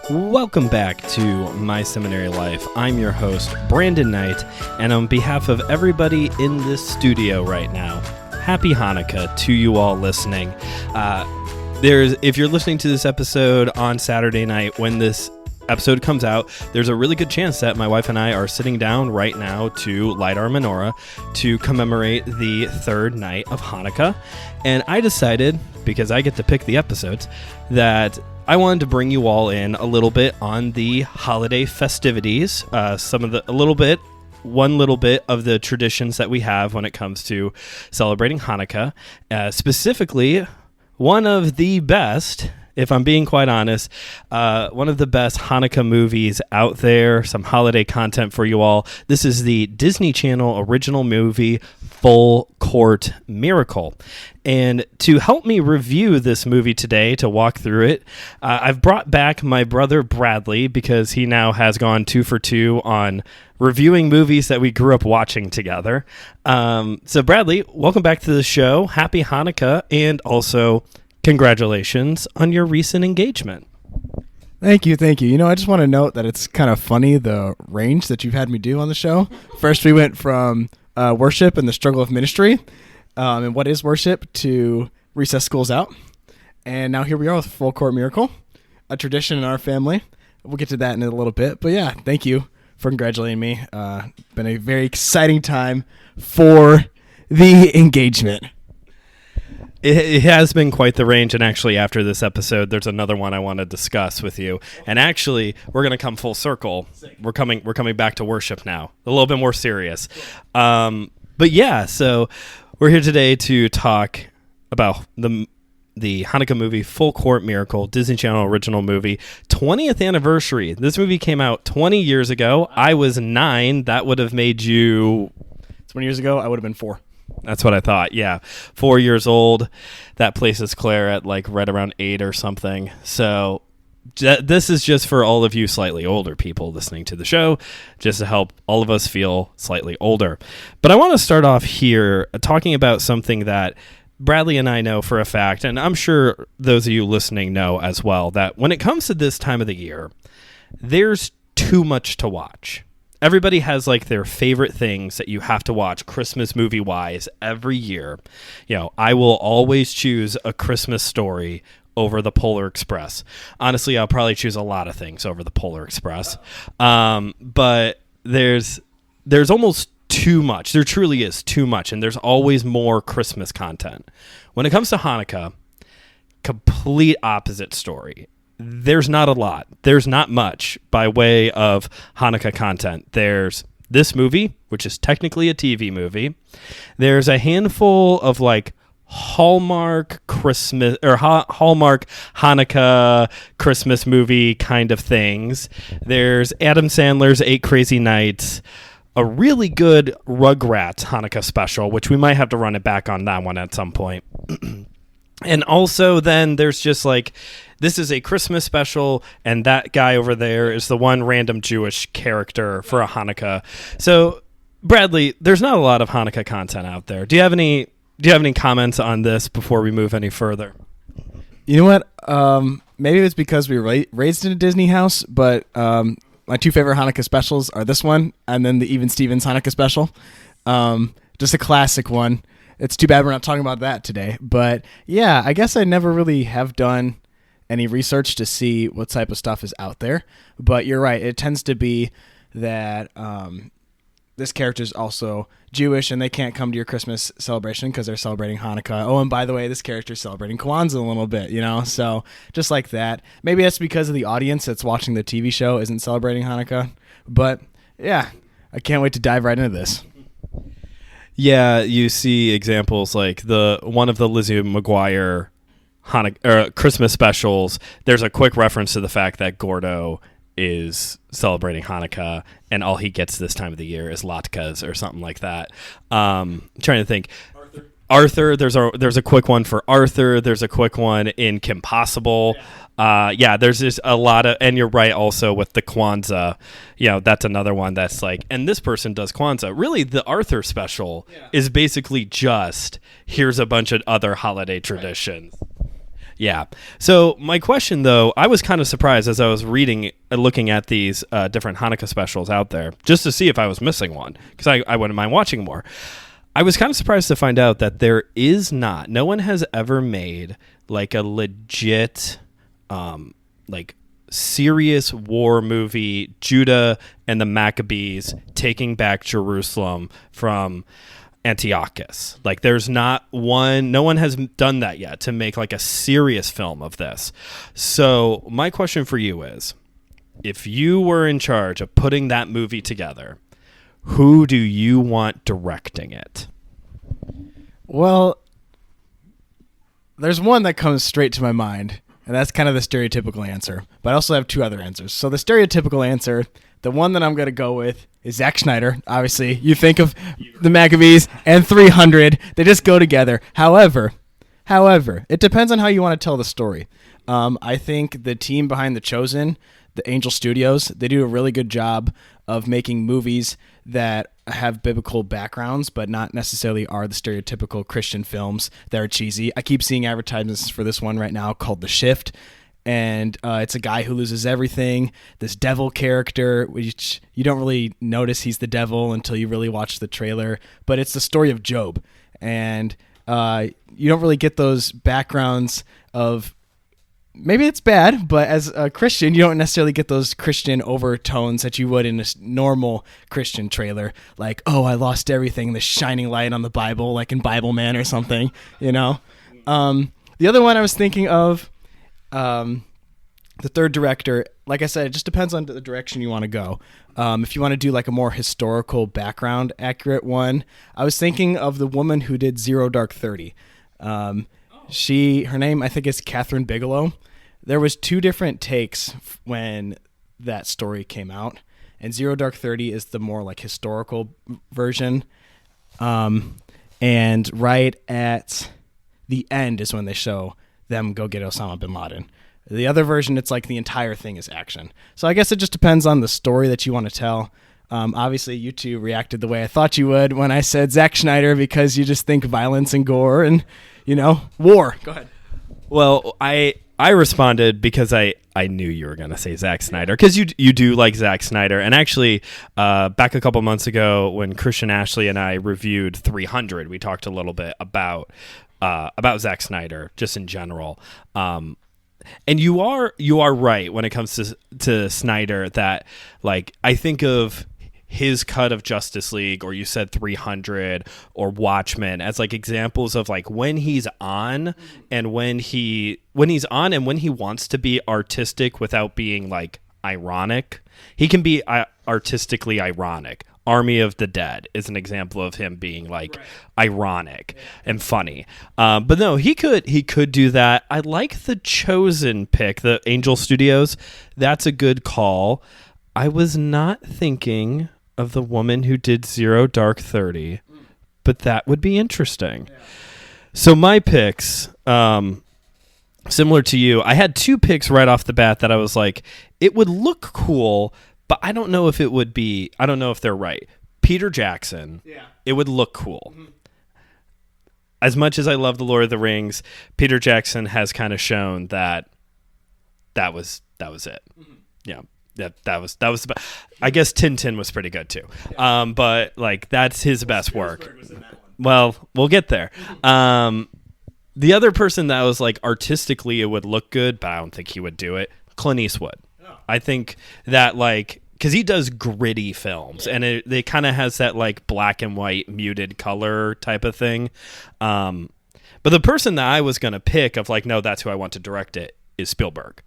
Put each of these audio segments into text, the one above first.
Welcome back to My Seminary Life. I'm your host, Brandon Knight, and on behalf of everybody in this studio right now, happy Hanukkah to you all listening. If you're listening to this episode on Saturday night when this episode comes out, there's a really good chance that my wife and I are sitting down right now to light our menorah to commemorate the third night of Hanukkah. And I decided, because I get to pick the episodes, that I wanted to bring you all in a little bit on the holiday festivities, one little bit of the traditions that we have when it comes to celebrating Hanukkah. Specifically, one of the best, if I'm being quite honest, one of the best Hanukkah movies out there, some holiday content for you all. This is the Disney Channel original movie, Full Court Miracle. And to help me review this movie today, to walk through it, I've brought back my brother Bradley, because he now has gone 2 for 2 on reviewing movies that we grew up watching together. So Bradley, welcome back to the show. Happy Hanukkah, and also congratulations on your recent engagement. Thank you. You know, I just want to note that it's kind of funny, the range that you've had me do on the show. First, we went from worship and the struggle of ministry, and what is worship, to recess school's out. And now here we are with Full Court Miracle, a tradition in our family. We'll get to that in a little bit. But yeah, thank you for congratulating me. Been a very exciting time for the engagement. It has been quite the range, and actually after this episode, there's another one I want to discuss with you. And actually, we're going to come full circle. We're coming back to worship now, a little bit more serious. But yeah, so we're here today to talk about the Hanukkah movie Full Court Miracle, Disney Channel original movie, 20th anniversary. This movie came out 20 years ago. I was 9. That would have made you... 20 years ago, I would have been 4. That's what I thought. Yeah. 4 years old. That places Claire at like right around 8 or something. So this is just for all of you slightly older people listening to the show, just to help all of us feel slightly older. But I want to start off here talking about something that Bradley and I know for a fact, and I'm sure those of you listening know as well, that when it comes to this time of the year, there's too much to watch. Everybody has like their favorite things that you have to watch Christmas movie wise every year. You know, I will always choose A Christmas Story over The Polar Express. Honestly, I'll probably choose a lot of things over The Polar Express. But there's almost too much. There truly is too much, and there's always more Christmas content. When it comes to Hanukkah, complete opposite story. There's not a lot. There's not much by way of Hanukkah content. There's this movie, which is technically a TV movie. There's a handful of like Hallmark Christmas or Hallmark Hanukkah Christmas movie kind of things. There's Adam Sandler's 8 Crazy Nights, a really good Rugrats Hanukkah special, which we might have to run it back on that one at some point. And also then there's just like, this is a Christmas special, and that guy over there is the one random Jewish character for a Hanukkah. So, Bradley, there's not a lot of Hanukkah content out there. Do you have any comments on this before we move any further? You know what? Maybe it's because we were raised in a Disney house, but my 2 favorite Hanukkah specials are this one and then the Even Stevens Hanukkah special. Just a classic one. It's too bad we're not talking about that today. But yeah, I guess I never really have done any research to see what type of stuff is out there. But you're right. It tends to be that this character is also Jewish, and they can't come to your Christmas celebration because they're celebrating Hanukkah. Oh, and by the way, this character is celebrating Kwanzaa a little bit, you know? So just like that. Maybe that's because of the audience that's watching the TV show isn't celebrating Hanukkah. But yeah, I can't wait to dive right into this. Yeah, you see examples like one of the Lizzie McGuire Christmas specials. There's a quick reference to the fact that Gordo is celebrating Hanukkah, and all he gets this time of the year is latkes or something like that. Trying to think. Arthur, there's a quick one for Arthur. There's a quick one in Kim Possible. There's just a lot of, and you're right also with the Kwanzaa. You know, that's another one that's like, and this person does Kwanzaa. Really, the Arthur special is basically just, here's a bunch of other holiday traditions. Right. Yeah. So my question, though, I was kind of surprised as I was looking at these different Hanukkah specials out there, just to see if I was missing one, because I wouldn't mind watching more. I was kind of surprised to find out that no one has ever made like a legit, like serious war movie, Judah and the Maccabees taking back Jerusalem from Antiochus. Like there's no one has done that yet to make like a serious film of this. So my question for you is, if you were in charge of putting that movie together, who do you want directing it? Well, there's one that comes straight to my mind, and that's kind of the stereotypical answer. But I also have two other answers. So the stereotypical answer, the one that I'm going to go with, is Zack Snyder. Obviously, you think of the Maccabees and 300. They just go together. However, it depends on how you want to tell the story. I think the team behind The Chosen, the Angel Studios, they do a really good job of making movies that have biblical backgrounds, but not necessarily are the stereotypical Christian films that are cheesy. I keep seeing advertisements for this one right now called The Shift, and it's a guy who loses everything, this devil character, which you don't really notice he's the devil until you really watch the trailer, but it's the story of Job, and you don't really get those backgrounds of, maybe it's bad, but as a Christian, you don't necessarily get those Christian overtones that you would in a normal Christian trailer. Like, oh, I lost everything, the shining light on the Bible, like in Bible Man or something, you know? The other one I was thinking of, the third director, like I said, it just depends on the direction you want to go. If you want to do like a more historical background accurate one, I was thinking of the woman who did Zero Dark 30. Her name, I think, is Catherine Bigelow. There was two different takes when that story came out, and Zero Dark 30 is the more like historical version. And right at the end is when they show them go get Osama bin Laden. The other version, it's like the entire thing is action. So I guess it just depends on the story that you want to tell. Obviously, you two reacted the way I thought you would when I said Zack Snyder, because you just think violence and gore and, war. Go ahead. Well, I responded because I knew you were going to say Zack Snyder, because you do like Zack Snyder. And actually, back a couple months ago when Christian Ashley and I reviewed 300, we talked a little bit about Zack Snyder just in general. And you are right when it comes to Snyder, that like I think of his cut of Justice League, or you said 300 or Watchmen, as like examples of like when he's on and when he's on and when he wants to be artistic without being like ironic. He can be artistically ironic. Army of the Dead is an example of him being like ironic and funny. But no, he could do that. I like the Chosen pick, the Angel Studios. That's a good call. I was not thinking of the woman who did Zero Dark 30, but that would be interesting. Yeah. So my picks, similar to you, I had two picks right off the bat that I was like, it would look cool, but I don't know if it would be, I don't know if they're right. Peter Jackson, It would look cool. Mm-hmm. As much as I love The Lord of the Rings, Peter Jackson has kind of shown that was it. Mm-hmm. Yeah. That was the best. I guess Tintin was pretty good too. Yeah. But like that's his best work. Well, we'll get there. The other person that was like artistically it would look good, but I don't think he would do it, Clint Eastwood. Oh. I think that like, because he does gritty films, and it kind of has that like black and white muted color type of thing. But the person that I was going to pick of like, no, that's who I want to direct it, is Spielberg.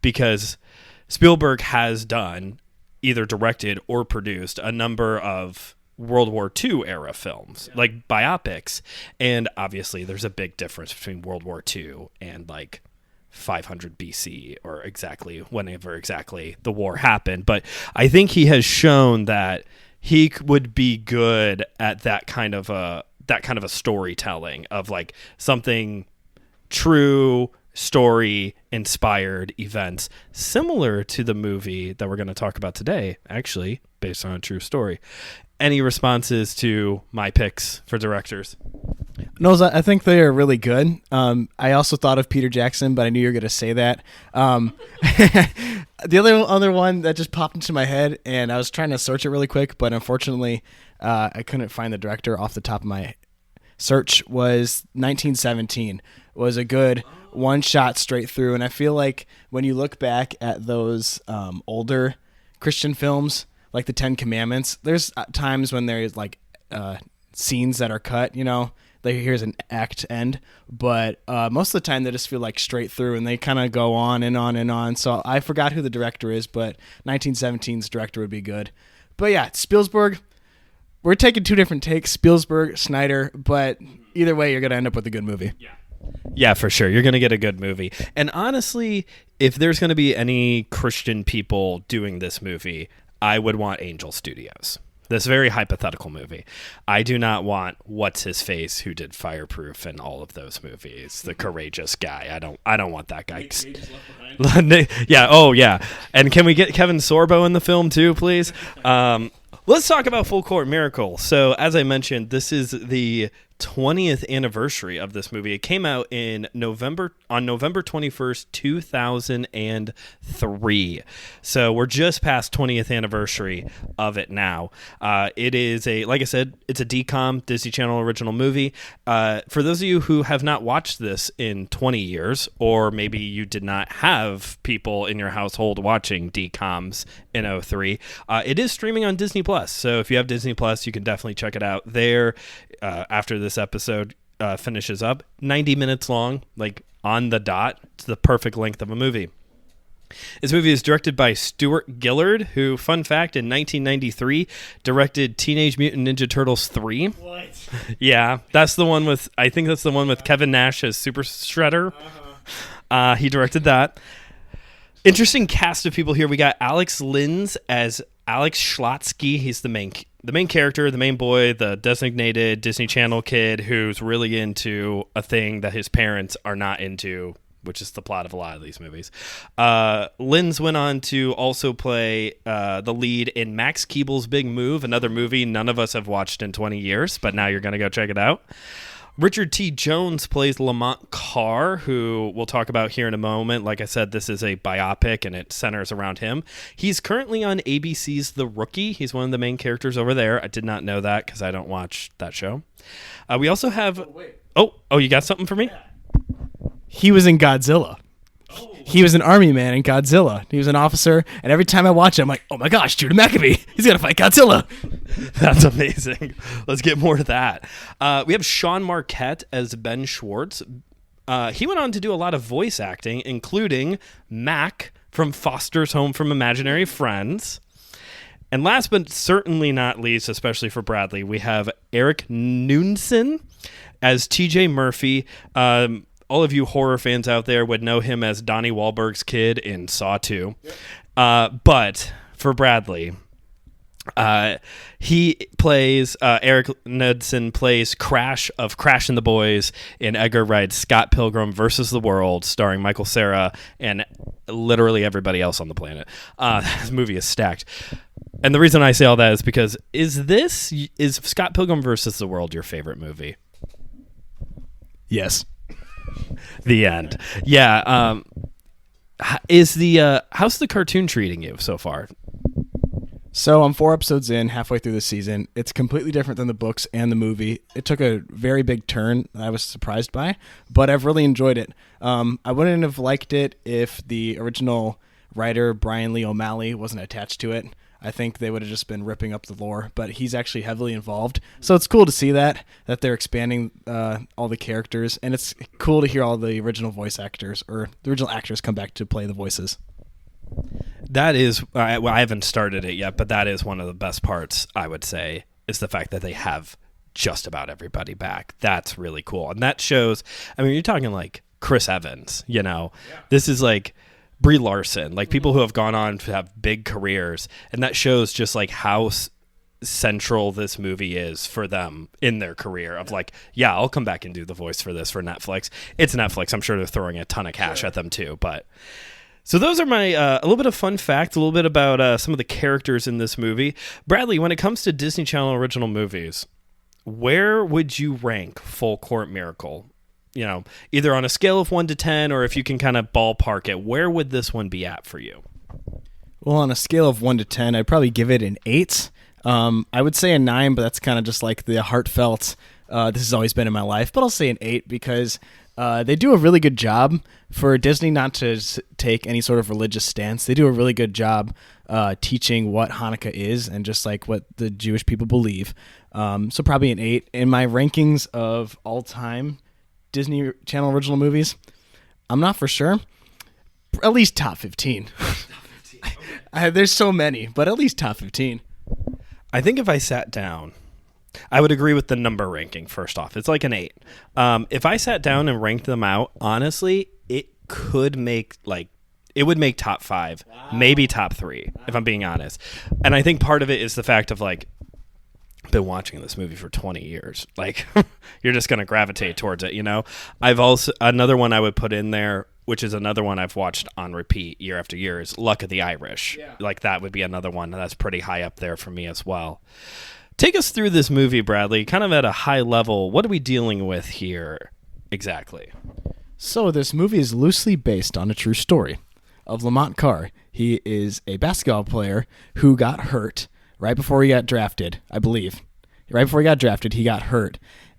Because Spielberg has done, either directed or produced, a number of World War II era films, like biopics. And obviously there's a big difference between World War II and like 500 BC, or whenever exactly the war happened. But I think he has shown that he would be good at that kind of a storytelling of like something true, story inspired events, similar to the movie that we're going to talk about today, actually based on a true story. Any responses to my picks for directors? No, I think they are really good. I also thought of Peter Jackson, but I knew you were going to say that. The other one that just popped into my head, and I was trying to search it really quick, but unfortunately, I couldn't find the director off the top of my search. Was 1917 was a good one shot straight through, and I feel like when you look back at those older Christian films, like the Ten Commandments, there's times when there's like scenes that are cut, like here's an act end, but most of the time they just feel like straight through, and they kind of go on and on and on. So I forgot who the director is, but 1917's director would be good. But yeah, Spielberg, we're taking two different takes, Spielberg, Snyder, but either way you're going to end up with a good movie. Yeah, for sure. You're going to get a good movie. And honestly, if there's going to be any Christian people doing this movie, I would want Angel Studios. This very hypothetical movie. I do not want what's-his-face who did Fireproof and all of those movies, the courageous guy. I don't want that guy. Yeah, oh yeah. And can we get Kevin Sorbo in the film too, please? Let's talk about Full Court Miracle. So, as I mentioned, this is the 20th anniversary of this movie. It came out on November 21st, 2003. So we're just past 20th anniversary of it now. It is like I said, it's a DCOM, Disney Channel original movie. For those of you who have not watched this in 20 years, or maybe you did not have people in your household watching DCOMs in 03, it is streaming on Disney Plus. So if you have Disney Plus, you can definitely check it out there. After this episode finishes up, 90 minutes long, like on the dot. It's the perfect length of a movie. This movie is directed by Stuart Gillard, who, fun fact, in 1993 directed Teenage Mutant Ninja Turtles 3. What? Yeah, that's the one with Kevin Nash as Super Shredder. He directed that. Interesting cast of people here. We got Alex Linz as Alex Schlotsky. He's the main character, the main boy, the designated Disney Channel kid who's really into a thing that his parents are not into, which is the plot of a lot of these movies. Linz went on to also play the lead in Max Keeble's Big Move, another movie none of us have watched in 20 years, but now you're going to go check it out. Richard T. Jones plays Lamont Carr, who we'll talk about here in a moment. Like I said, this is a biopic, and it centers around him. He's currently on ABC's The Rookie. He's one of the main characters over there. I did not know that because I don't watch that show. We also have... Oh, you got something for me? He was in Godzilla. He was an army man in Godzilla. He was an officer, and every time I watch it, I'm like, oh my gosh, Judah Maccabee. He's going to fight Godzilla. That's amazing. Let's get more of that. We have Sean Marquette as Ben Schwartz. He went on to do a lot of voice acting, including Mac from Foster's Home from Imaginary Friends. And last but certainly not least, especially for Bradley, we have Eric Noonson as TJ Murphy. All of you horror fans out there would know him as Donnie Wahlberg's kid in Saw 2. But for Bradley, he plays, Eric Knudsen plays Crash of Crash and the Boys in Edgar Wright's Scott Pilgrim versus the World, starring Michael Cera and literally everybody else on the planet. This movie is stacked. And the reason I say all that is because is Scott Pilgrim versus the World your favorite movie? Yes. The end. Yeah. How's the cartoon treating you so far? So I'm 4 episodes in, halfway through the season. It's completely different than the books and the movie. It took a very big turn that I was surprised by, but I've really enjoyed it. I wouldn't have liked it if the original writer, Brian Lee O'Malley, wasn't attached to it. I think they would have just been ripping up the lore, but he's actually heavily involved. So it's cool to see that they're expanding all the characters, and it's cool to hear all the original voice actors or the original actors come back to play the voices. That is, I haven't started it yet, but that is one of the best parts, I would say, is the fact that they have just about everybody back. That's really cool. And that shows, I mean, you're talking like Chris Evans, This is like Brie Larson, like people who have gone on to have big careers, and that shows just like how central this movie is for them in their career of like, yeah, I'll come back and do the voice for this for Netflix. It's Netflix. I'm sure they're throwing a ton of cash at them too, but... So those are my a little bit of fun fact, a little bit about some of the characters in this movie. Bradley, when it comes to Disney Channel original movies, where would you rank Full Court Miracle? Either on a scale of 1 to 10, or if you can kind of ballpark it, where would this one be at for you? Well, on a scale of 1 to 10, I'd probably give it an 8. I would say a 9, but that's kind of just like the heartfelt, this has always been in my life. But I'll say an 8 because they do a really good job for Disney not to take any sort of religious stance. They do a really good job teaching what Hanukkah is and just like what the Jewish people believe. So probably an 8. In my rankings of all-time Disney Channel original movies, I'm not for sure. At least top 15. Okay. There's so many, but at least top 15. I think if I sat down, I would agree with the number ranking, first off. It's like an 8. If I sat down and ranked them out, honestly, it would make top 5, maybe top 3, if I'm being honest. And I think part of it is the fact of like, I've been watching this movie for 20 years. Like, you're just going to gravitate towards it, I've also, another one I would put in there, which is another one I've watched on repeat year after year, is Luck of the Irish. Yeah. Like, that would be another one that's pretty high up there for me as well. Take us through this movie, Bradley, kind of at a high level. What are we dealing with here exactly? So this movie is loosely based on a true story of Lamont Carr. He is a basketball player who got hurt right before he got drafted, I believe. Right before he got drafted, he got hurt.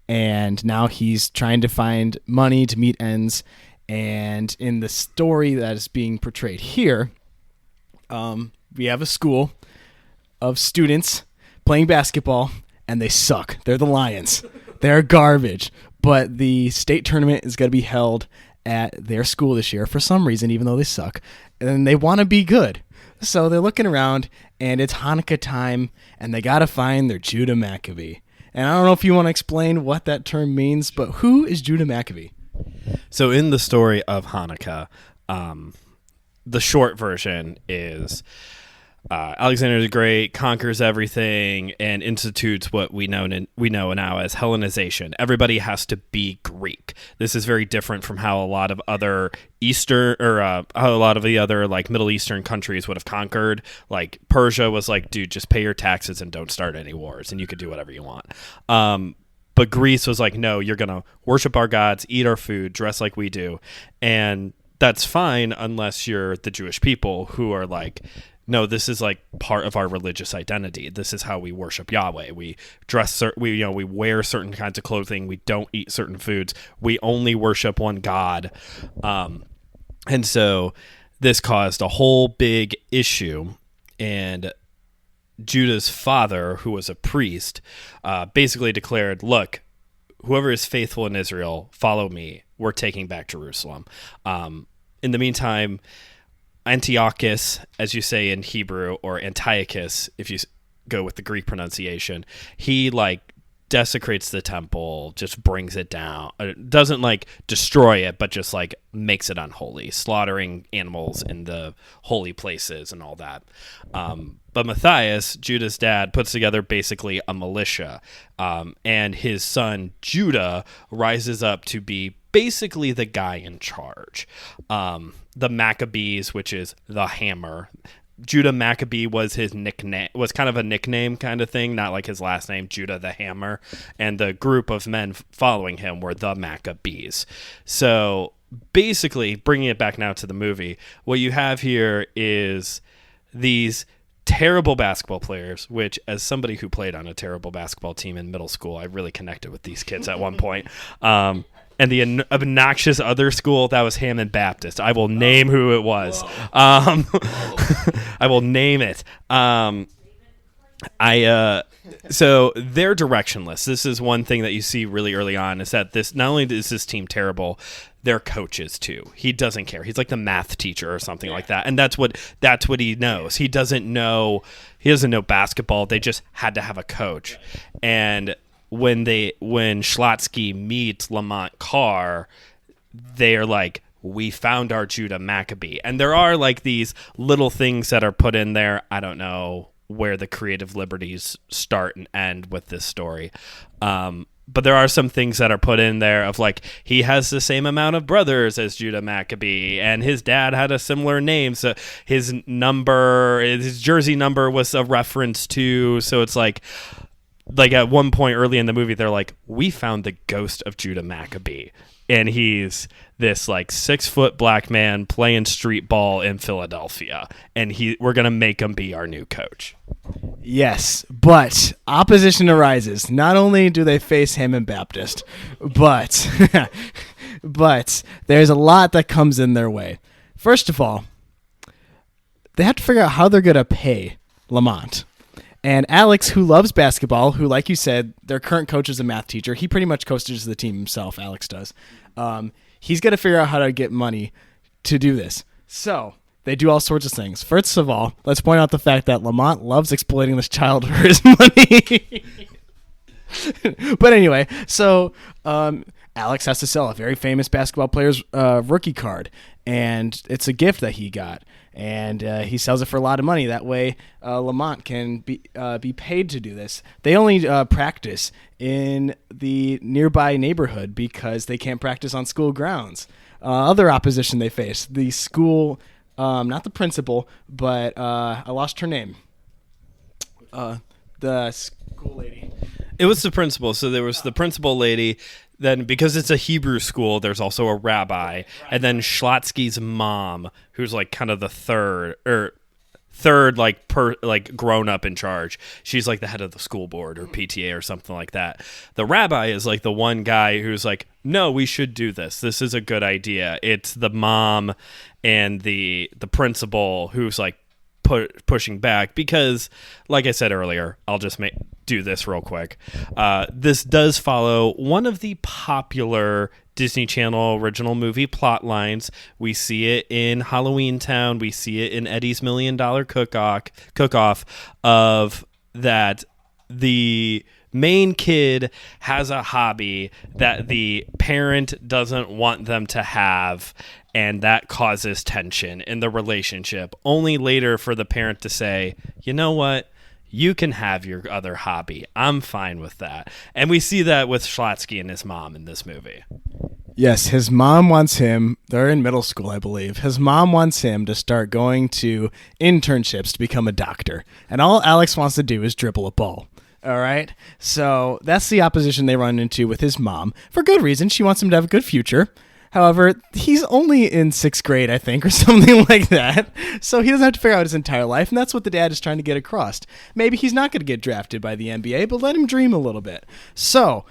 And now he's trying to find money to meet ends. And in the story that is being portrayed here, we have a school of students playing basketball, and they suck. They're the Lions. They're garbage. But the state tournament is going to be held at their school this year for some reason, even though they suck. And they want to be good. So they're looking around, and it's Hanukkah time, and they got to find their Judah Maccabee. And I don't know if you want to explain what that term means, but who is Judah Maccabee? So in the story of Hanukkah, the short version is Alexander the Great conquers everything and institutes what we know now as Hellenization. Everybody has to be Greek. This is very different from how a lot of other like Middle Eastern countries would have conquered. Like Persia was like, dude, just pay your taxes and don't start any wars, and you could do whatever you want. But Greece was like, no, you're gonna worship our gods, eat our food, dress like we do, and that's fine unless you're the Jewish people who are like, no, this is like part of our religious identity. This is how we worship Yahweh. We dress, we wear certain kinds of clothing. We don't eat certain foods. We only worship one God. And so this caused a whole big issue. And Judah's father, who was a priest, basically declared, look, whoever is faithful in Israel, follow me. We're taking back Jerusalem. In the meantime, Antiochus, as you say in Hebrew, or Antiochus, if you go with the Greek pronunciation, he like desecrates the temple, just brings it down. Doesn't like destroy it, but just like makes it unholy, slaughtering animals in the holy places and all that. But Matthias, Judah's dad, puts together basically a militia, and his son Judah rises up to be basically the guy in charge. The Maccabees, which is the hammer. Judah Maccabee was his nickname, was kind of a nickname kind of thing, not like his last name, Judah the Hammer. And the group of men following him were the Maccabees. So basically, bringing it back now to the movie, what you have here is these terrible basketball players, which as somebody who played on a terrible basketball team in middle school, I really connected with these kids at one point. And the obnoxious other school, that was Hammond Baptist. I will name who it was. I will name it. So they're directionless. This is one thing that you see really early on, is that this, not only is this team terrible, they're coaches too. He doesn't care. He's like the math teacher or something like that. And that's what he knows. He doesn't know basketball. They just had to have a coach. And when Schlotsky meets Lamont Carr, they're like, we found our Judah Maccabee. And there are like these little things that are put in there. I don't know where the creative liberties start and end with this story. But there are some things that are put in there of like, he has the same amount of brothers as Judah Maccabee, and his dad had a similar name. So his jersey number was a reference to, so it's like, like at one point early in the movie, they're like, we found the ghost of Judah Maccabee. And he's this like 6-foot black man playing street ball in Philadelphia. And we're going to make him be our new coach. Yes, but opposition arises. Not only do they face Hammond Baptist, but but there's a lot that comes in their way. First of all, they have to figure out how they're going to pay Lamont. And Alex, who loves basketball, who, like you said, their current coach is a math teacher. He pretty much coaches the team himself, Alex does. He's got to figure out how to get money to do this. So they do all sorts of things. First of all, let's point out the fact that Lamont loves exploiting this child for his money. But anyway, so Alex has to sell a very famous basketball player's rookie card, and it's a gift that he got. And he sells it for a lot of money. That way, Lamont can be paid to do this. They only practice in the nearby neighborhood because they can't practice on school grounds. Other opposition they face, the school, not the principal, but I lost her name. The school lady. It was the principal. So there was the principal lady. Then, because it's a Hebrew school, there's also a rabbi, and then Schlotsky's mom, who's like kind of the third like grown up in charge. She's like the head of the school board or PTA or something like that. The rabbi is like the one guy who's like, no, we should do this. This is a good idea. It's the mom and the principal who's like pushing back because, like I said earlier, I'll just do this real quick. This does follow one of the popular Disney Channel original movie plot lines. We see it in Halloween Town. We see it in Eddie's $1 Million Cook-Off of that the main kid has a hobby that the parent doesn't want them to have, and that causes tension in the relationship, only later for the parent to say, you know what? You can have your other hobby. I'm fine with that. And we see that with Schlotsky and his mom in this movie. Yes, his mom wants him, they're in middle school, I believe. His mom wants him to start going to internships to become a doctor. And all Alex wants to do is dribble a ball. All right? So that's the opposition they run into with his mom. For good reason. She wants him to have a good future. However, he's only in 6th grade, I think, or something like that. So he doesn't have to figure out his entire life, and that's what the dad is trying to get across. Maybe he's not going to get drafted by the NBA, but let him dream a little bit. So,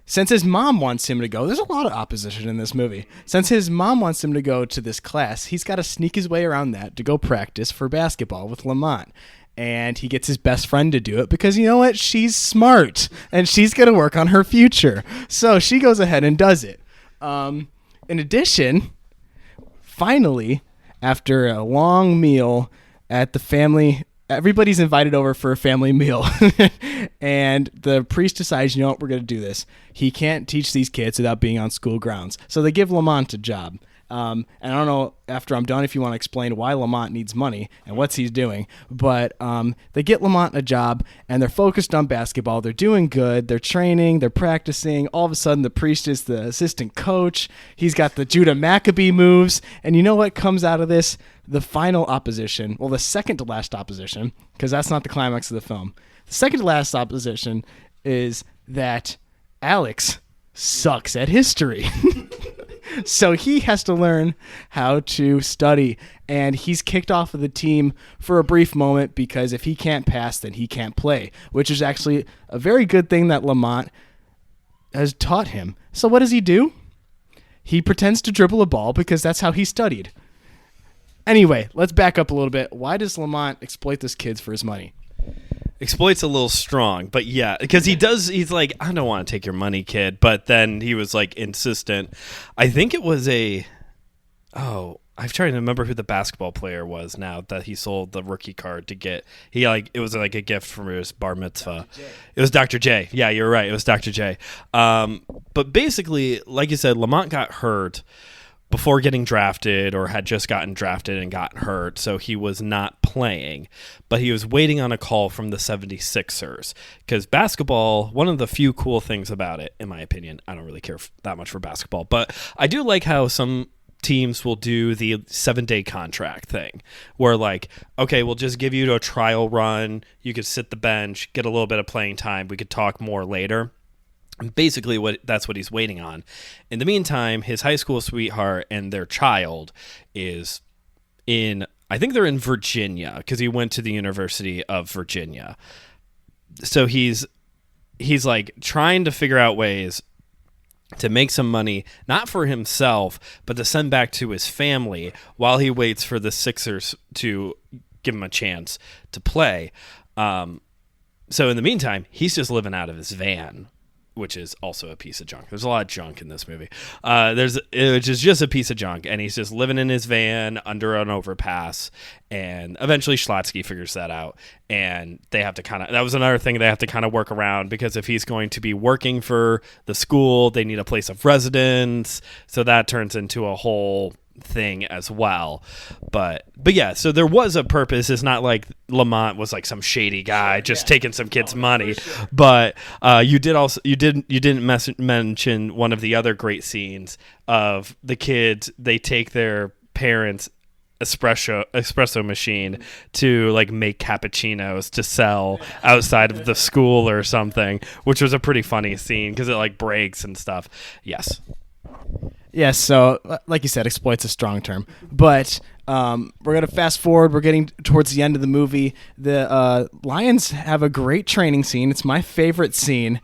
since his mom wants him to go, there's a lot of opposition in this movie. Since his mom wants him to go to this class, he's got to sneak his way around that to go practice for basketball with Lamont. And he gets his best friend to do it because, you know what? She's smart, and she's going to work on her future. So she goes ahead and does it. In addition, finally, after a long meal at the family, everybody's invited over for a family meal. And the priest decides, you know what, we're going to do this. He can't teach these kids without being on school grounds. So they give Lamont a job. And I don't know, after I'm done, if you want to explain why Lamont needs money and what's he's doing. But they get Lamont a job, and they're focused on basketball. They're doing good. They're training. They're practicing. All of a sudden, the priest is the assistant coach. He's got the Judah Maccabee moves. And you know what comes out of this? The final opposition. Well, the second to last opposition, because that's not the climax of the film. The second to last opposition is that Alex sucks at history. So he has to learn how to study, and he's kicked off of the team for a brief moment because if he can't pass, then he can't play, which is actually a very good thing that Lamont has taught him. So what does he do? He pretends to dribble a ball because that's how he studied. Anyway, let's back up a little bit. Why does Lamont exploit this kid for his money? Exploit's a little strong, but yeah, because he's like, I don't want to take your money, kid. But then he was like insistent. I think it was I'm trying to remember who the basketball player was now that he sold the rookie card to get. It was like a gift for his bar mitzvah. It was Dr. J. Yeah, you're right. It was Dr. J. But basically, like you said, Lamont got hurt before getting drafted or had just gotten drafted and gotten hurt, so he was not playing. But he was waiting on a call from the 76ers because basketball, one of the few cool things about it, in my opinion, I don't really care that much for basketball, but I do like how some teams will do the 7-day contract thing where like, okay, we'll just give you a trial run. You could sit the bench, get a little bit of playing time. We could talk more later. And basically that's what he's waiting on. In the meantime, his high school sweetheart and their child is I think they're in Virginia because he went to the University of Virginia. So he's like trying to figure out ways to make some money, not for himself, but to send back to his family while he waits for the Sixers to give him a chance to play. So in the meantime, he's just living out of his van, which is also a piece of junk. There's a lot of junk in this movie. Which is just a piece of junk, and he's just living in his van under an overpass, and eventually Schlotsky figures that out, and they have to that was another thing they have to kind of work around, because if he's going to be working for the school, they need a place of residence, so that turns into a whole thing as well. But yeah, so there was a purpose. It's not like Lamont was like some shady guy just taking some kids' money. Sure. But you didn't mention one of the other great scenes of the kids. They take their parents' espresso machine to like make cappuccinos to sell outside of the school or something, which was a pretty funny scene because it like breaks and stuff. Yes. Yes, so like you said, exploit's a strong term. But we're going to fast forward. We're getting towards the end of the movie. The Lions have a great training scene. It's my favorite scene.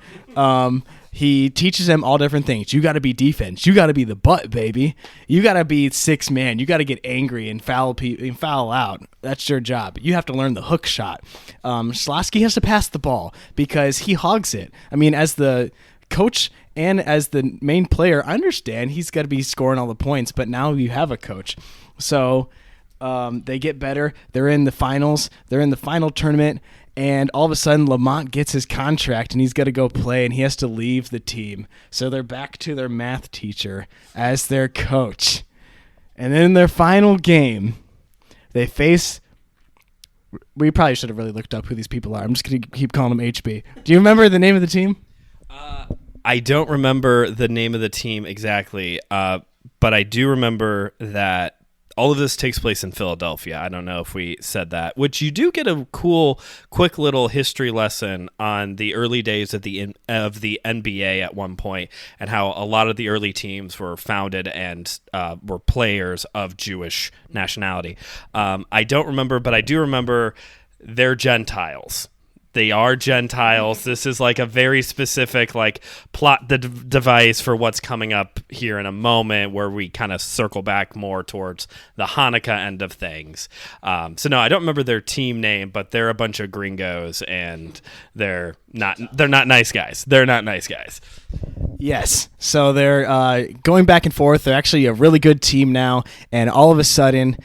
He teaches them all different things. You got to be defense. You got to be the butt, baby. You got to be 6 man. You got to get angry and foul out. That's your job. You have to learn the hook shot. Schlotsky has to pass the ball because he hogs it. I mean, as the coach and as the main player, I understand he's got to be scoring all the points, but now you have a coach. So they get better. They're in the finals. They're in the final tournament, and all of a sudden Lamont gets his contract, and he's got to go play, and he has to leave the team. So they're back to their math teacher as their coach. And then in their final game, they face... We probably should have really looked up who these people are. I'm just going to keep calling them HB. Do you remember the name of the team? I don't remember the name of the team exactly, but I do remember that all of this takes place in Philadelphia. I don't know if we said that, which you do get a cool, quick little history lesson on the early days of the NBA at one point, and how a lot of the early teams were founded and were players of Jewish nationality. I don't remember, but I do remember they're Gentiles. They are Gentiles. This is like a very specific like plot device for what's coming up here in a moment, where we kind of circle back more towards the Hanukkah end of things. So no, I don't remember their team name, but they're a bunch of gringos, and they're not nice guys. They're not nice guys. Yes. So they're going back and forth. They're actually a really good team now, and all of a sudden,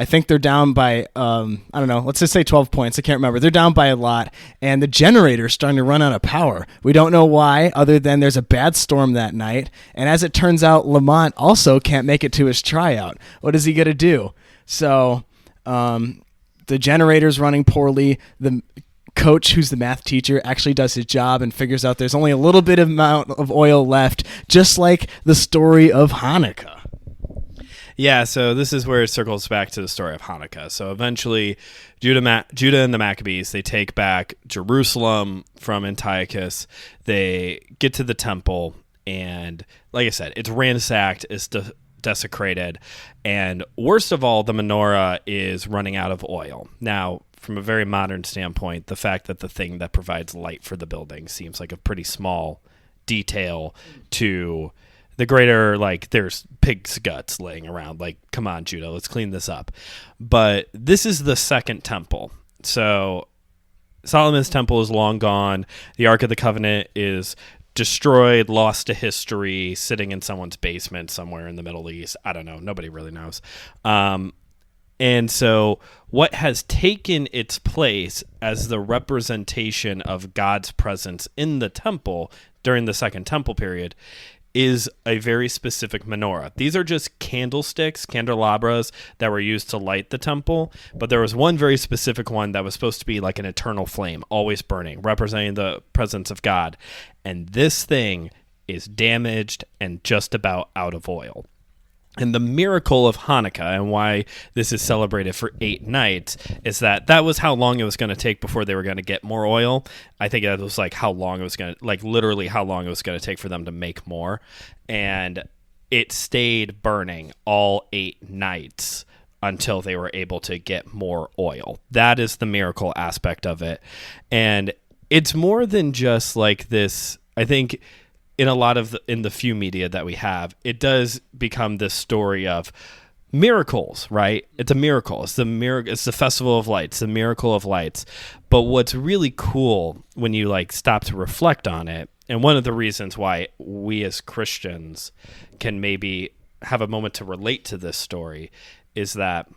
I think they're down by, I don't know, let's just say 12 points. I can't remember. They're down by a lot, and the generator's starting to run out of power. We don't know why, other than there's a bad storm that night, and as it turns out, Lamont also can't make it to his tryout. What is he going to do? So the generator's running poorly. The coach, who's the math teacher, actually does his job and figures out there's only a little bit of amount of oil left, just like the story of Hanukkah. Yeah, so this is where it circles back to the story of Hanukkah. So eventually, Judah and the Maccabees, they take back Jerusalem from Antiochus. They get to the temple, and like I said, it's ransacked, it's desecrated, and worst of all, the menorah is running out of oil. Now, from a very modern standpoint, the fact that the thing that provides light for the building seems like a pretty small detail to the greater, like, there's pig's guts laying around. Like, come on, Judah, let's clean this up. But this is the second temple. So Solomon's temple is long gone. The Ark of the Covenant is destroyed, lost to history, sitting in someone's basement somewhere in the Middle East. I don't know. Nobody really knows. And so what has taken its place as the representation of God's presence in the temple during the Second Temple period is a very specific menorah. These are just candlesticks, candelabras, that were used to light the temple, but there was one very specific one that was supposed to be like an eternal flame, always burning, representing the presence of God. And this thing is damaged and just about out of oil. And the miracle of Hanukkah and why this is celebrated for 8 nights is that was how long it was going to take before they were going to get more oil. I think that was like how long it was going to, like literally how long it was going to take for them to make more. And it stayed burning all 8 nights until they were able to get more oil. That is the miracle aspect of it. And it's more than just like this, I think. In a lot of in the few media that we have, it does become this story of miracles, right? It's a miracle. It's the festival of lights, the miracle of lights. But what's really cool when you like stop to reflect on it, and one of the reasons why we as Christians can maybe have a moment to relate to this story is that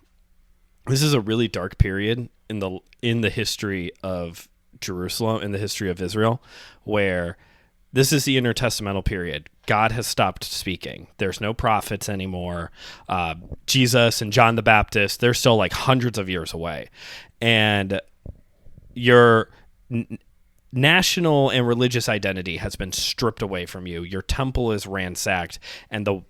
this is a really dark period in the history of Jerusalem, in the history of Israel, where this is the intertestamental period. God has stopped speaking. There's no prophets anymore. Jesus and John the Baptist, they're still like hundreds of years away. And your national and religious identity has been stripped away from you. Your temple is ransacked. And the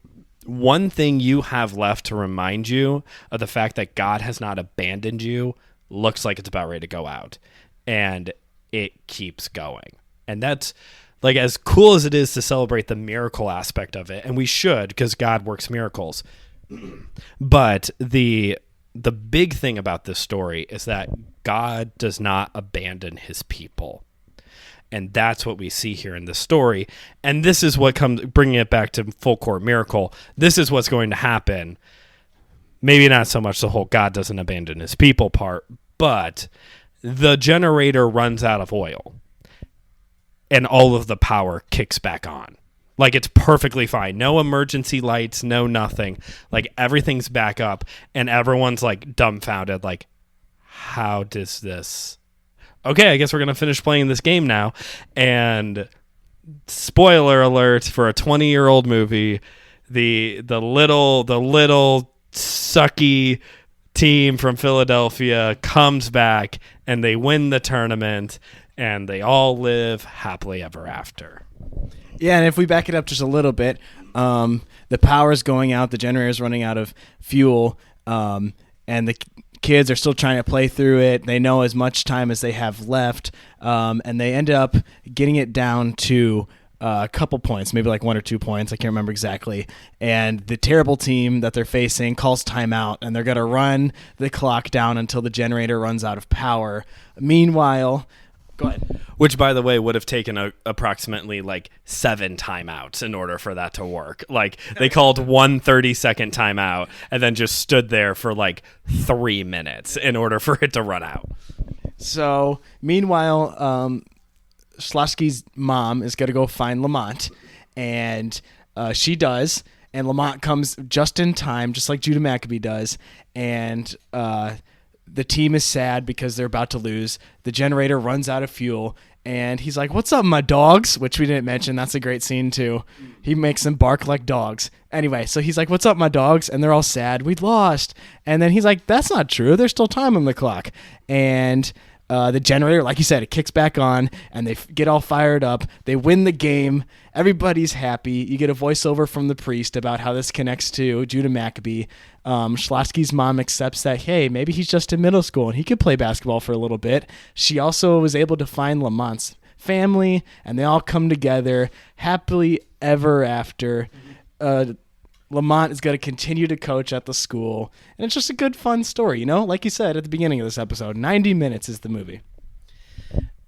one thing you have left to remind you of the fact that God has not abandoned you looks like it's about ready to go out. And it keeps going. And that's... like, as cool as it is to celebrate the miracle aspect of it, and we should, because God works miracles, but the big thing about this story is that God does not abandon his people. And that's what we see here in this story. And this is what comes, bringing it back to full court miracle, this is what's going to happen. Maybe not so much the whole God doesn't abandon his people part, but the generator runs out of oil. And all of the power kicks back on. Like, it's perfectly fine. No emergency lights, no nothing. Like, everything's back up. And everyone's, like, dumbfounded. Like, how does this... okay, I guess we're going to finish playing this game now. And spoiler alert for a 20-year-old movie, the little sucky team from Philadelphia comes back and they win the tournament. And they all live happily ever after. Yeah, and if we back it up just a little bit, the power's going out, the generator's running out of fuel, and the kids are still trying to play through it. They know as much time as they have left, and they end up getting it down to a couple points, maybe like 1 or 2 points. I can't remember exactly. And the terrible team that they're facing calls timeout, and they're going to run the clock down until the generator runs out of power. Meanwhile... go ahead. Which, by the way, would have taken approximately like 7 timeouts in order for that to work. Like, they called 1 30-second timeout and then just stood there for like 3 minutes in order for it to run out. So, meanwhile, Schlossky's mom is going to go find Lamont, and she does. And Lamont comes just in time, just like Judah Maccabee does, and... the team is sad because they're about to lose. The generator runs out of fuel, and he's like, "What's up, my dogs?" Which we didn't mention. That's a great scene, too. He makes them bark like dogs. Anyway, so he's like, "What's up, my dogs?" And they're all sad. We lost. And then he's like, "That's not true. There's still time on the clock." And the generator, like you said, it kicks back on, and they get all fired up. They win the game. Everybody's happy. You get a voiceover from the priest about how this connects to Judah Maccabee. Schlossky's mom accepts that, hey, maybe he's just in middle school and he could play basketball for a little bit. She also was able to find Lamont's family, and they all come together happily ever after. Lamont is going to continue to coach at the school, and it's just a good, fun story, you know? Like you said at the beginning of this episode, 90 minutes is the movie.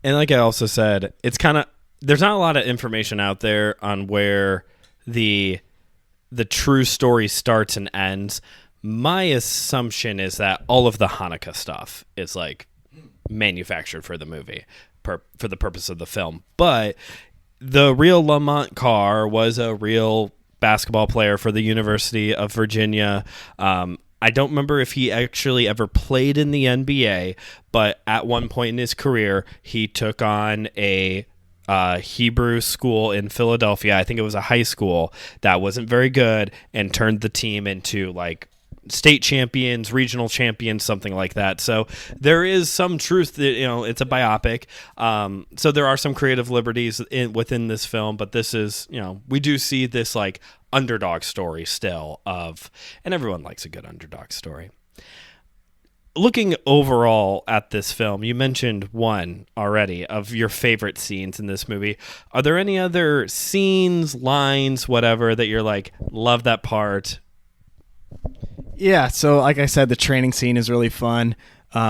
And like I also said, it's kind of... there's not a lot of information out there on where the true story starts and ends. My assumption is that all of the Hanukkah stuff is like manufactured for the movie, for the purpose of the film. But the real Lamont Carr was a real basketball player for the University of Virginia. I don't remember if he actually ever played in the NBA, but at one point in his career, he took on a Hebrew school in Philadelphia. I think it was a high school that wasn't very good and turned the team into like state champions, regional champions, something like that. So there is some truth that, it's a biopic. So there are some creative liberties within this film, but this is, we do see this like underdog story still and everyone likes a good underdog story. Looking overall at this film, you mentioned one already of your favorite scenes in this movie. Are there any other scenes, lines, whatever that you're like, love that part? Yeah, so like I said, the training scene is really fun.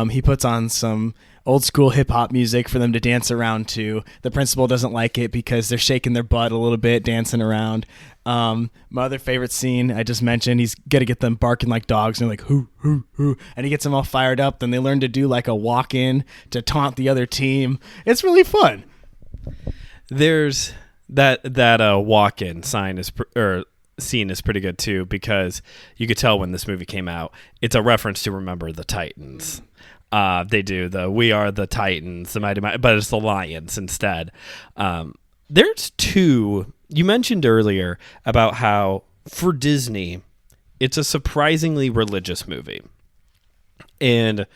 He puts on some old school hip hop music for them to dance around to. The principal doesn't like it because they're shaking their butt a little bit, dancing around. My other favorite scene I just mentioned, he's got to get them barking like dogs and like hoo, hoo, hoo. And he gets them all fired up. Then they learn to do like a walk in to taunt the other team. It's really fun. There's that walk in sign scene is pretty good too, because you could tell when this movie came out, it's a reference to Remember the Titans. They do we are the Titans, the mighty, but it's the Lions instead. There's two, you mentioned earlier about how for Disney, it's a surprisingly religious movie. And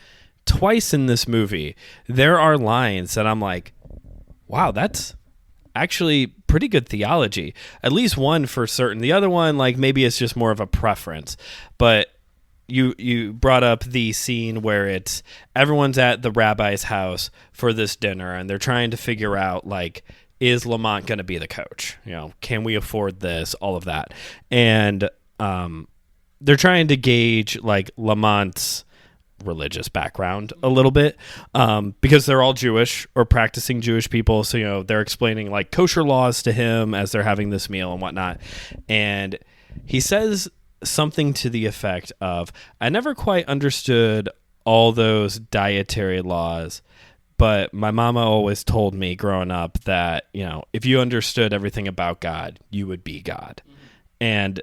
twice in this movie, there are lines that I'm like, wow, that's actually pretty good theology. At least one for certain. The other one, like maybe it's just more of a preference. But you brought up the scene where it's everyone's at the rabbi's house for this dinner and they're trying to figure out like, is Lamont going to be the coach? Can we afford this? All of that. And they're trying to gauge like Lamont's religious background a little bit, because they're all Jewish or practicing Jewish people. So, they're explaining like kosher laws to him as they're having this meal and whatnot. And he says something to the effect of, I never quite understood all those dietary laws, but my mama always told me growing up that, if you understood everything about God, you would be God. Mm-hmm. And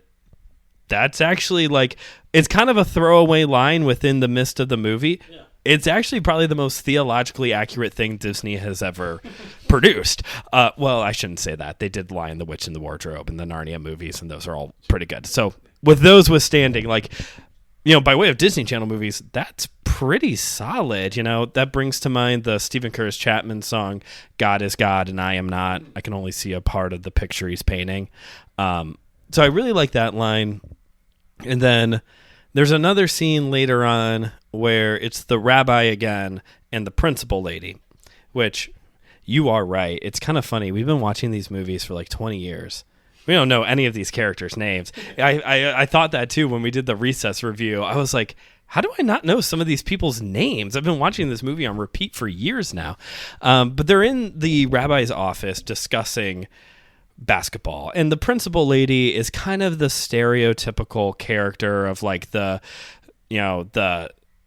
that's actually like, it's kind of a throwaway line within the midst of the movie. Yeah. It's actually probably the most theologically accurate thing Disney has ever produced. Well, I shouldn't say that. They did Lion, the Witch, and the Wardrobe and the Narnia movies, and those are all pretty good. So with those withstanding, like, by way of Disney Channel movies, that's pretty solid. That brings to mind the Stephen Curtis Chapman song, God is God and I am not. I can only see a part of the picture he's painting. So I really like that line. And then there's another scene later on where it's the rabbi again and the principal lady, which you are right. It's kind of funny. We've been watching these movies for like 20 years. We don't know any of these characters' names. I thought that too when we did the Recess review. I was like, how do I not know some of these people's names? I've been watching this movie on repeat for years now. But they're in the rabbi's office discussing basketball, and the principal lady is kind of the stereotypical character of like the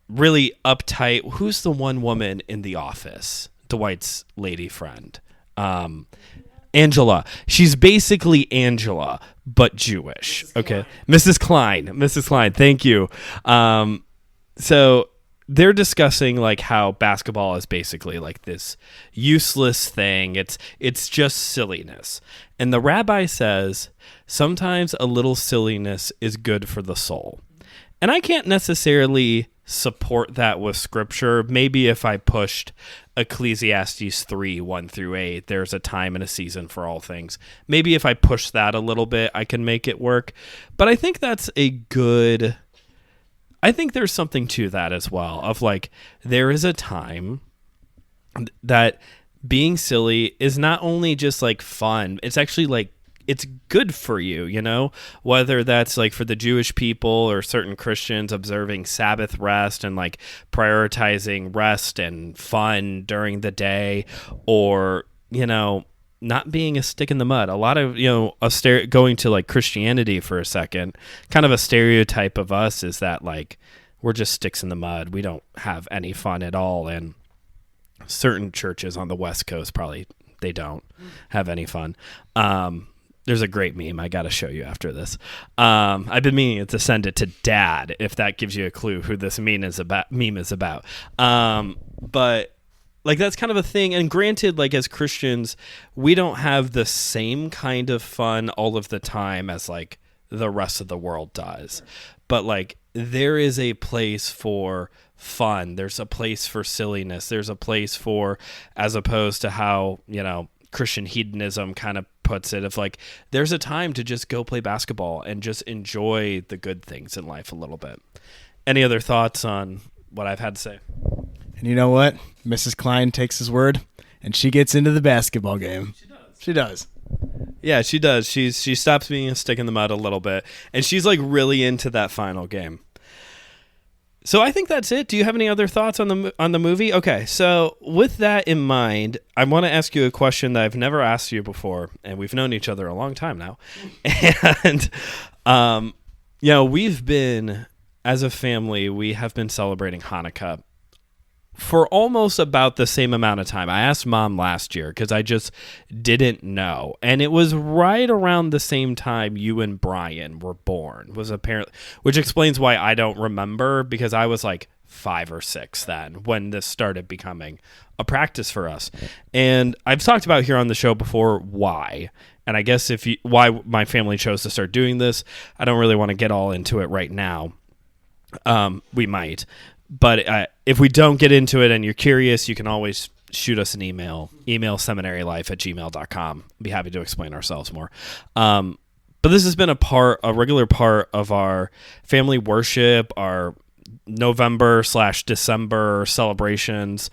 really uptight, who's the one woman in the office, Dwight's lady friend, Angela. She's basically Angela but Jewish. Okay, Mrs. Klein, thank you. So they're discussing like how basketball is basically like this useless thing. It's just silliness. And the rabbi says, sometimes a little silliness is good for the soul. And I can't necessarily support that with scripture. Maybe if I pushed Ecclesiastes 3, 1-8, there's a time and a season for all things. Maybe if I push that a little bit, I can make it work. But I think that's I think there's something to that as well, of like, there is a time that being silly is not only just like fun, it's actually like, it's good for you, whether that's like for the Jewish people or certain Christians observing Sabbath rest and like prioritizing rest and fun during the day, or, not being a stick in the mud. A lot of, going to like Christianity for a second, kind of a stereotype of us is that like, we're just sticks in the mud. We don't have any fun at all. And certain churches on the West Coast, probably they don't have any fun. There's a great meme I got to show you after this. I've been meaning to send it to Dad, if that gives you a clue who this meme is about. But like, that's kind of a thing. And granted, like, as Christians, we don't have the same kind of fun all of the time as like the rest of the world does. But like, there is a place for fun. There's a place for silliness. There's a place for, as opposed to how, Christian hedonism kind of puts it, of like, there's a time to just go play basketball and just enjoy the good things in life a little bit. Any other thoughts on what I've had to say? And you know what? Mrs. Klein takes his word, and she gets into the basketball game. She does. Yeah, she does. She stops being a stick in the mud a little bit, and she's like really into that final game. So I think that's it. Do you have any other thoughts on the movie? Okay, so with that in mind, I want to ask you a question that I've never asked you before, and we've known each other a long time now. And we've been, as a family, we have been celebrating Hanukkah for almost about the same amount of time. I asked Mom last year because I just didn't know. And it was right around the same time you and Brian were born, which explains why I don't remember, because I was like 5 or 6 then when this started becoming a practice for us. And I've talked about here on the show before why. And I guess why my family chose to start doing this. I don't really want to get all into it right now. We might. But if we don't get into it and you're curious, you can always shoot us an email seminarylife@gmail.com. I'd be happy to explain ourselves more. But this has been a regular part of our family worship, our November/December celebrations.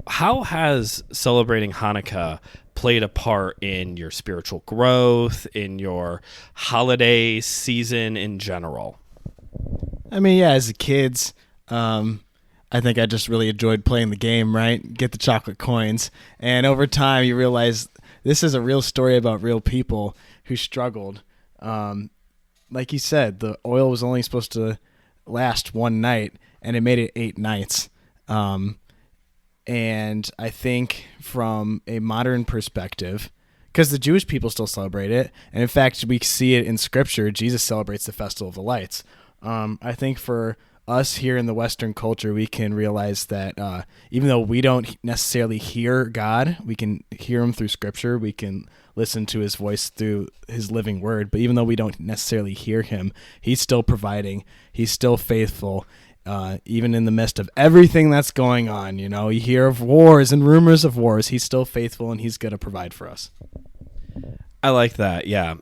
How has celebrating Hanukkah played a part in your spiritual growth, in your holiday season in general? I mean, yeah, as a kids, I think I just really enjoyed playing the game, right? Get the chocolate coins. And over time, you realize this is a real story about real people who struggled. Like you said, the oil was only supposed to last one night, and it made it 8 nights. And I think from a modern perspective, because the Jewish people still celebrate it, and in fact, we see it in Scripture, Jesus celebrates the Festival of the Lights. I think for us here in the Western culture, we can realize that even though we don't necessarily hear God, we can hear him through Scripture. We can listen to his voice through his living word. But even though we don't necessarily hear him, he's still providing. He's still faithful, even in the midst of everything that's going on. You hear of wars and rumors of wars. He's still faithful, and he's going to provide for us. I like that. Yeah.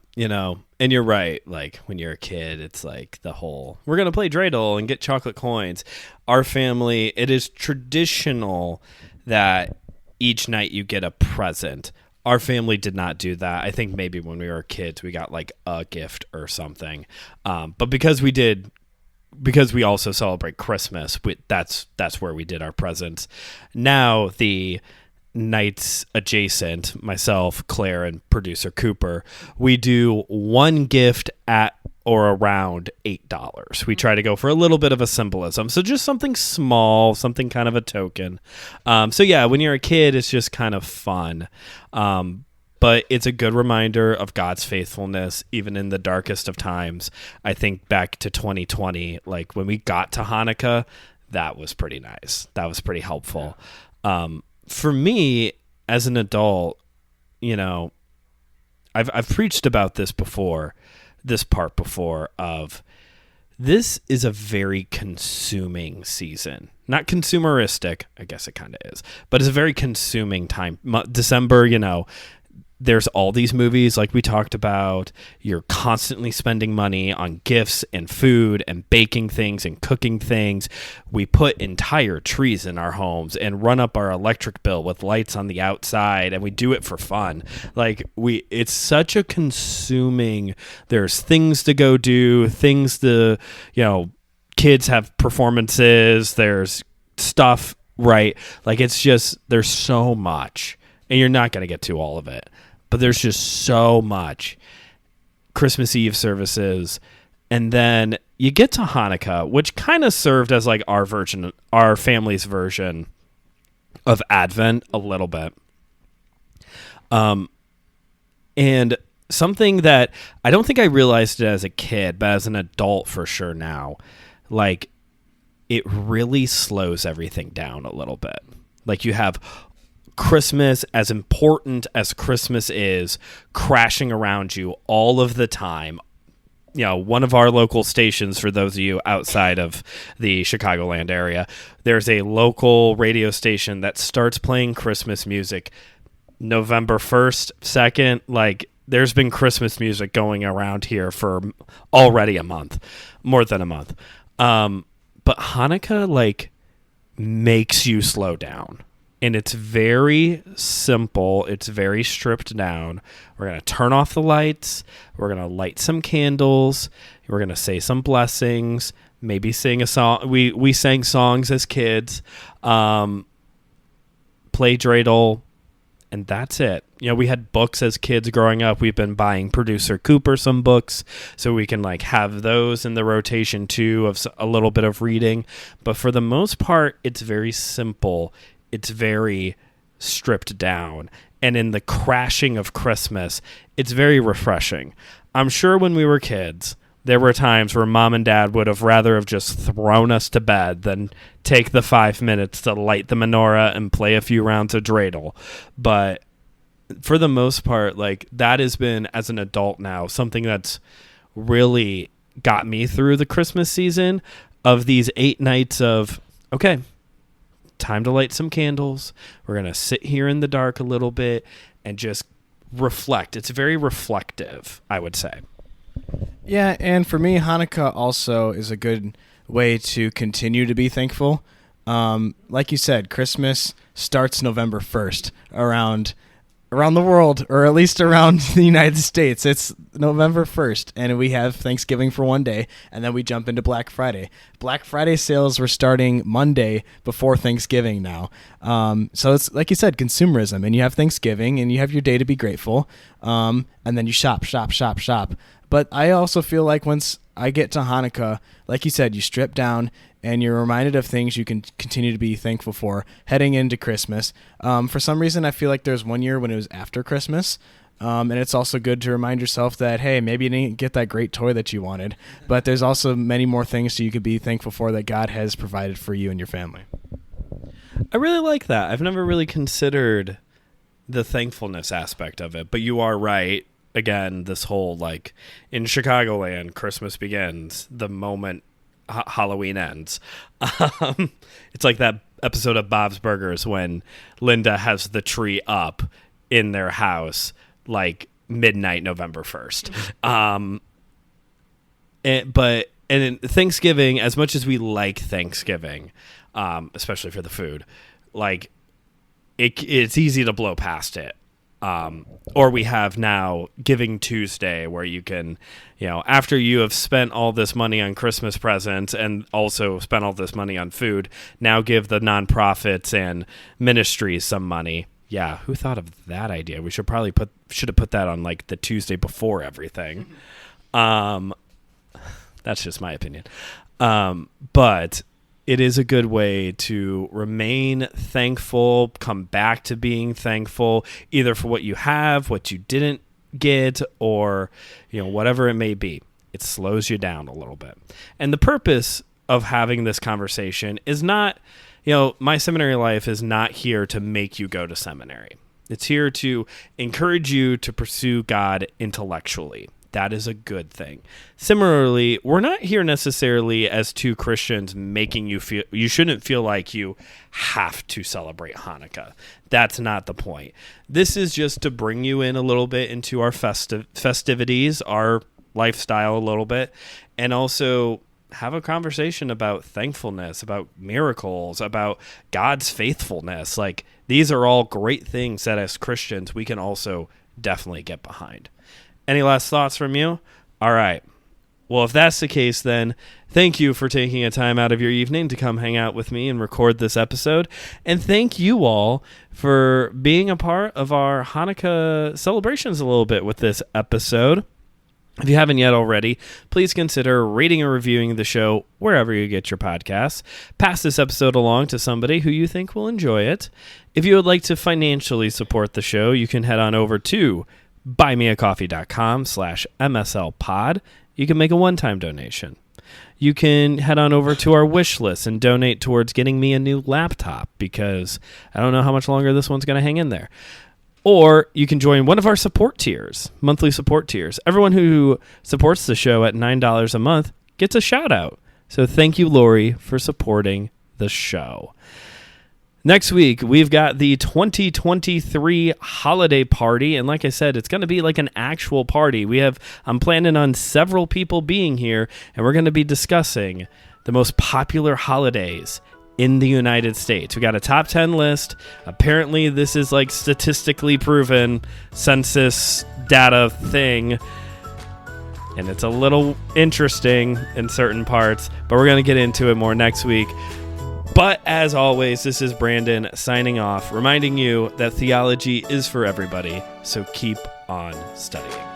And you're right. Like when you're a kid, it's like the whole, we're going to play dreidel and get chocolate coins. Our family, it is traditional that each night you get a present. Our family did not do that. I think maybe when we were kids, we got like a gift or something. But because we also celebrate Christmas, that's where we did our presents. Now the nights adjacent, myself, Claire, and producer Cooper, we do one gift at or around $8. We try to go for a little bit of a symbolism. So just something small, something kind of a token. So yeah, when you're a kid, it's just kind of fun. But it's a good reminder of God's faithfulness, even in the darkest of times. I think back to 2020, like when we got to Hanukkah, that was pretty nice. That was pretty helpful. For me, as an adult, I've preached about this before, this is a very consuming season. Not consumeristic, I guess it kind of is, but it's a very consuming time. December, there's all these movies like we talked about. You're constantly spending money on gifts and food and baking things and cooking things. We put entire trees in our homes and run up our electric bill with lights on the outside, and we do it for fun. It's such a consuming, there's things to go do, things to, kids have performances, there's stuff, right? Like it's just, there's so much, and you're not going to get to all of it. But there's just so much. Christmas Eve services, and then you get to Hanukkah, which kind of served as like our family's version of Advent a little bit. And something that I don't think I realized it as a kid, but as an adult for sure now, like it really slows everything down a little bit. Like you have Christmas, as important as Christmas is, crashing around you all of the time, one of our local stations, for those of you outside of the Chicagoland area, there's a local radio station that starts playing Christmas music November 1st, 2nd. Like, there's been Christmas music going around here for already a month, more than a month. But Hanukkah, like, makes you slow down. And it's very simple. It's very stripped down. We're going to turn off the lights. We're going to light some candles. We're going to say some blessings. Maybe sing a song. We sang songs as kids. Play dreidel. And that's it. We had books as kids growing up. We've been buying Producer Cooper some books so we can like have those in the rotation too of a little bit of reading. But for the most part, it's very simple. It's very stripped down. And in the crashing of Christmas, it's very refreshing. I'm sure when we were kids, there were times where mom and dad would have rather have just thrown us to bed than take the 5 minutes to light the menorah and play a few rounds of dreidel. But for the most part, like, that has been, as an adult now, something that's really got me through the Christmas season of these 8 nights of, okay, time to light some candles. We're going to sit here in the dark a little bit and just reflect. It's very reflective, I would say. Yeah, and for me, Hanukkah also is a good way to continue to be thankful. Like you said, Christmas starts November 1st around the world, or at least around the United States. It's November 1st, and we have Thanksgiving for one day, and then we jump into Black Friday. Black Friday sales were starting Monday before Thanksgiving now. So it's, like you said, consumerism, and you have Thanksgiving, and you have your day to be grateful, and then you shop. But I also feel like once I get to Hanukkah, like you said, you strip down and you're reminded of things you can continue to be thankful for heading into Christmas. For some reason, I feel like there's one year when it was after Christmas. And it's also good to remind yourself that, hey, maybe you didn't get that great toy that you wanted, but there's also many more things you could be thankful for that God has provided for you and your family. I really like that. I've never really considered the thankfulness aspect of it, but you are right. Again, this whole, like, in Chicagoland, Christmas begins the moment Halloween ends. It's like that episode of Bob's Burgers when Linda has the tree up in their house, like, midnight November 1st. But in Thanksgiving, as much as we like Thanksgiving, especially for the food, like, it's easy to blow past it. Or we have now Giving Tuesday, where you can, after you have spent all this money on Christmas presents and also spent all this money on food, now give the nonprofits and ministries some money. Yeah, who thought of that idea? We should have put that on like the Tuesday before everything. That's just my opinion. But it is a good way to remain thankful, come back to being thankful, either for what you have, what you didn't get, or, whatever it may be. It slows you down a little bit. And the purpose of having this conversation is not, my seminary life is not here to make you go to seminary. It's here to encourage you to pursue God intellectually. That is a good thing. Similarly, we're not here necessarily as two Christians making you feel, you shouldn't feel like you have to celebrate Hanukkah. That's not the point. This is just to bring you in a little bit into our festivities, our lifestyle a little bit, and also have a conversation about thankfulness, about miracles, about God's faithfulness. Like, these are all great things that as Christians we can also definitely get behind. Any last thoughts from you? All right. Well, if that's the case, then thank you for taking a time out of your evening to come hang out with me and record this episode. And thank you all for being a part of our Hanukkah celebrations a little bit with this episode. If you haven't yet already, please consider rating or reviewing the show wherever you get your podcasts. Pass this episode along to somebody who you think will enjoy it. If you would like to financially support the show, you can head on over to buymeacoffee.com/MSLpod. You can make a one-time donation. You can head on over to our wish list and donate towards getting me a new laptop, because I don't know how much longer this one's going to hang in there. Or you can join one of our support tiers, monthly support tiers. Everyone who supports the show at $9 a month gets a shout out. So thank you, Lori, for supporting the show. Next week, we've got the 2023 holiday party. And like I said, it's going to be like an actual party. I'm planning on several people being here, and we're going to be discussing the most popular holidays in the United States. We got a top 10 list. Apparently, this is like statistically proven census data thing. And it's a little interesting in certain parts, but we're going to get into it more next week. But as always, this is Brandon signing off, reminding you that theology is for everybody, so keep on studying.